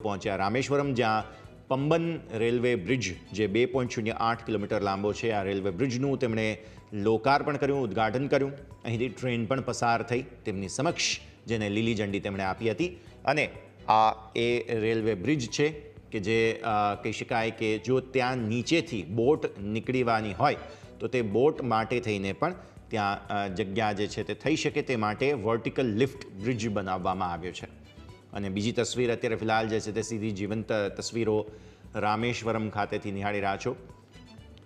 પહોંચ્યા રામેશ્વરમ, જ્યાં Pamban railway bridge જે 2.08 કિલોમીટર લાંબો છે, આ રેલવે બ્રિજનું તેમણે લોકાર્પણ કર્યું, ઉદ્ઘાટન કર્યું. અહીંથી ટ્રેન પણ પસાર થઈ તેમની સમક્ષ, જેને લીલી ઝંડી તેમણે આપી હતી. અને આ એ રેલવે બ્રિજ છે કે જે કહી શકાય કે જો ત્યાં નીચેથી બોટ નીકળવાની હોય તો તે બોટ માટે થઈને પણ ત્યાં જગ્યા જે છે તે થઈ શકે તે માટે વર્ટિકલ લિફ્ટ બ્રિજ બનાવવામાં આવ્યો છે. અને બીજી તસવીર અત્યારે ફિલહાલ જે છે તે સીધી જીવંત તસવીરો રામેશ્વરમ ખાતેથી નિહાળી રહ્યા છો.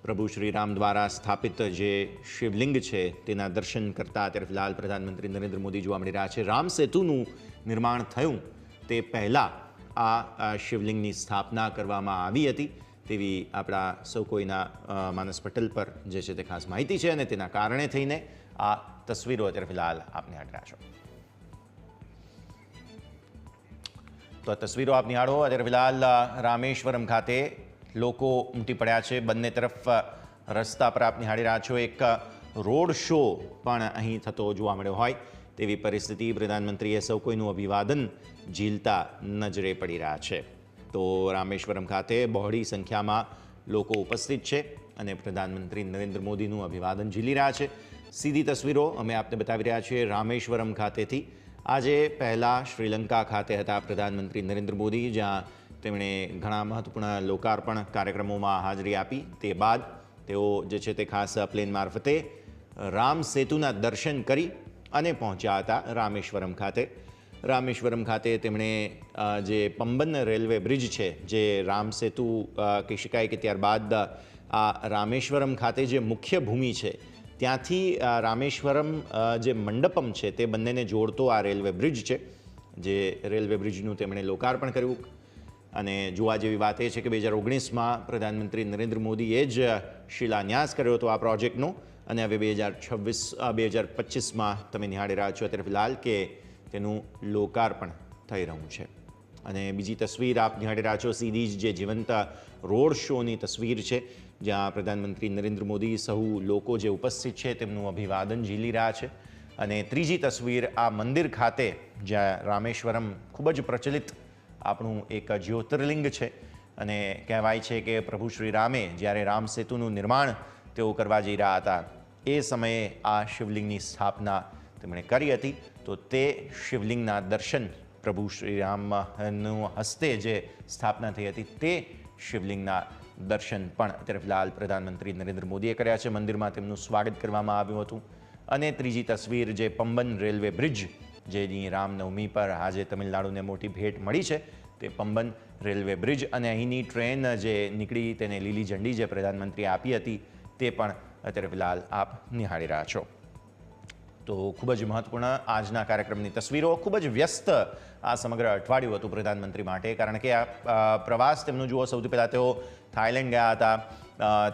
પ્રભુ શ્રીરામ દ્વારા સ્થાપિત જે શિવલિંગ છે તેના દર્શન કરતા અત્યારે ફિલહાલ પ્રધાનમંત્રી નરેન્દ્ર મોદી જોવા મળી રહ્યા છે. રામ સેતુનું નિર્માણ થયું તે પહેલાં આ શિવલિંગની સ્થાપના કરવામાં આવી હતી તેવી આપણા સૌ કોઈના માનસ પટલ પર જે છે તે ખાસ માહિતી છે. અને તેના કારણે થઈને આ તસવીરો અત્યારે ફિલહાલ આપને હાથ રહ્યા છો. તો આ તસવીરો આપ નિહાળો. અત્યારે ફિલહાલ રામેશ્વરમ ખાતે લોકો ઉમટી પડ્યા છે. બંને તરફ રસ્તા પર આપ નિહાળી રહ્યા છો. એક રોડ શો પણ અહીં થતો જોવા મળ્યો હોય તેવી પરિસ્થિતિ. પ્રધાનમંત્રીએ સૌ કોઈનું અભિવાદન ઝીલતા નજરે પડી રહ્યા છે. તો રામેશ્વરમ ખાતે બહોળી સંખ્યામાં લોકો ઉપસ્થિત છે અને પ્રધાનમંત્રી નરેન્દ્ર મોદીનું અભિવાદન ઝીલી રહ્યા છે. સીધી તસવીરો અમે આપને બતાવી રહ્યા છીએ રામેશ્વરમ ખાતેથી. આજે પહેલાં શ્રીલંકા ખાતે હતા પ્રધાનમંત્રી નરેન્દ્ર મોદી, જ્યાં તેમણે ઘણા મહત્વપૂર્ણ લોકાર્પણ કાર્યક્રમોમાં હાજરી આપી. તે બાદ તેઓ જે છે તે ખાસ પ્લેન મારફતે રામ સેતુના દર્શન કરી અને પહોંચ્યા હતા રામેશ્વરમ ખાતે. રામેશ્વરમ ખાતે તેમણે જે પંબન રેલવે બ્રિજ છે, જે રામ સેતુ કહી શકાય કે ત્યારબાદ આ રામેશ્વરમ ખાતે જે મુખ્ય ભૂમિ છે ત્યાંથી રામેશ્વરમ જે મંડપમ છે તે બંનેને જોડતો આ રેલવે બ્રિજ છે, જે રેલવે બ્રિજનું તેમણે લોકાર્પણ કર્યું. અને જોવા જેવી વાત એ છે કે 2019માં પ્રધાનમંત્રી નરેન્દ્ર મોદીએ જ શિલાન્યાસ કર્યો હતો આ પ્રોજેક્ટનો. અને હવે 2025માં તમે નિહાળી રહ્યા છો અત્યારે ફિલહાલ કે તેનું લોકાર્પણ થઈ રહ્યું છે. અને બીજી તસવીર આપ નિહાળી રહ્યા છો સીધી જ જે જીવંત રોડ શોની તસવીર છે, જ્યાં પ્રધાનમંત્રી નરેન્દ્ર મોદી સહુ લોકો જે ઉપસ્થિત છે તેમનું અભિવાદન ઝીલી રહ્યા છે. અને ત્રીજી તસવીર આ મંદિર ખાતે, જ્યાં રામેશ્વરમ ખૂબ જ પ્રચલિત આપણું એક જ્યોતિર્લિંગ છે. અને કહેવાય છે કે પ્રભુ શ્રી રામે જ્યારે રામ સેતુનું નિર્માણ તેઓ કરવા જઈ રહ્યા હતા એ સમયે આ શિવલિંગની સ્થાપના તેમણે કરી હતી. તો તે શિવલિંગના દર્શન પ્રભુ શ્રીરામનું હસ્તે જે સ્થાપના થઈ હતી તે શિવલિંગના દર્શન પણ અત્યારે ફિલહાલ પ્રધાનમંત્રી નરેન્દ્ર મોદીએ કર્યા છે. મંદિરમાં તેમનું સ્વાગત કરવામાં આવ્યું હતું. અને ત્રીજી તસવીર જે પંબન રેલવે બ્રિજ, જેની રામનવમી પર આજે તમિલનાડુને મોટી ભેટ મળી છે, તે પંબન રેલવે બ્રિજ અને અહીંની ટ્રેન જે નીકળી તેને લીલી ઝંડી જે પ્રધાનમંત્રીએ આપી હતી તે પણ અત્યારે ફિલહાલ આપ નિહાળી રહ્યા છો. તો ખૂબ જ મહત્વપૂર્ણ આજના કાર્યક્રમની તસવીરો. ખૂબ જ વ્યસ્ત આ સમગ્ર અઠવાડિયું હતું પ્રધાનમંત્રી માટે, કારણ કે આ પ્રવાસ તેમનું જુઓ. સૌથી પહેલાં તેઓ થાઈલેન્ડ ગયા હતા.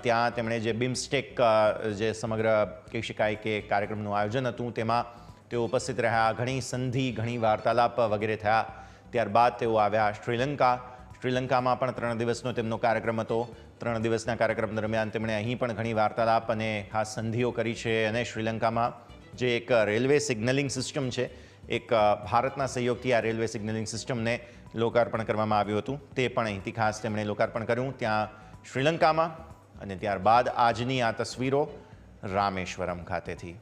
ત્યાં તેમણે જે બિમ્સ્ટેક જે સમગ્ર કહી શકાય કે કાર્યક્રમનું આયોજન હતું તેમાં તેઓ ઉપસ્થિત રહ્યા. ઘણી સંધિ, ઘણી વાર્તાલાપ વગેરે થયા. ત્યારબાદ તેઓ આવ્યા શ્રીલંકા. શ્રીલંકામાં પણ 3 દિવસનો તેમનો કાર્યક્રમ હતો. 3 દિવસના કાર્યક્રમ દરમિયાન તેમણે અહીં પણ ઘણી વાર્તાલાપ અને ખાસ સંધિઓ કરી છે. અને શ્રીલંકામાં જે એક રેલવે સિગ્નલિંગ સિસ્ટમ છે, એક ભારતના સહયોગથી આ રેલવે સિગ્નલિંગ સિસ્ટમને લોકાર્પણ કરવામાં આવ્યું હતું. તે પણ અહીંથી ખાસ તેમણે લોકાર્પણ કર્યું ત્યાં શ્રીલંકામાં. અને ત્યારબાદ આજની આ તસવીરો રામેશ્વરમ ખાતેથી.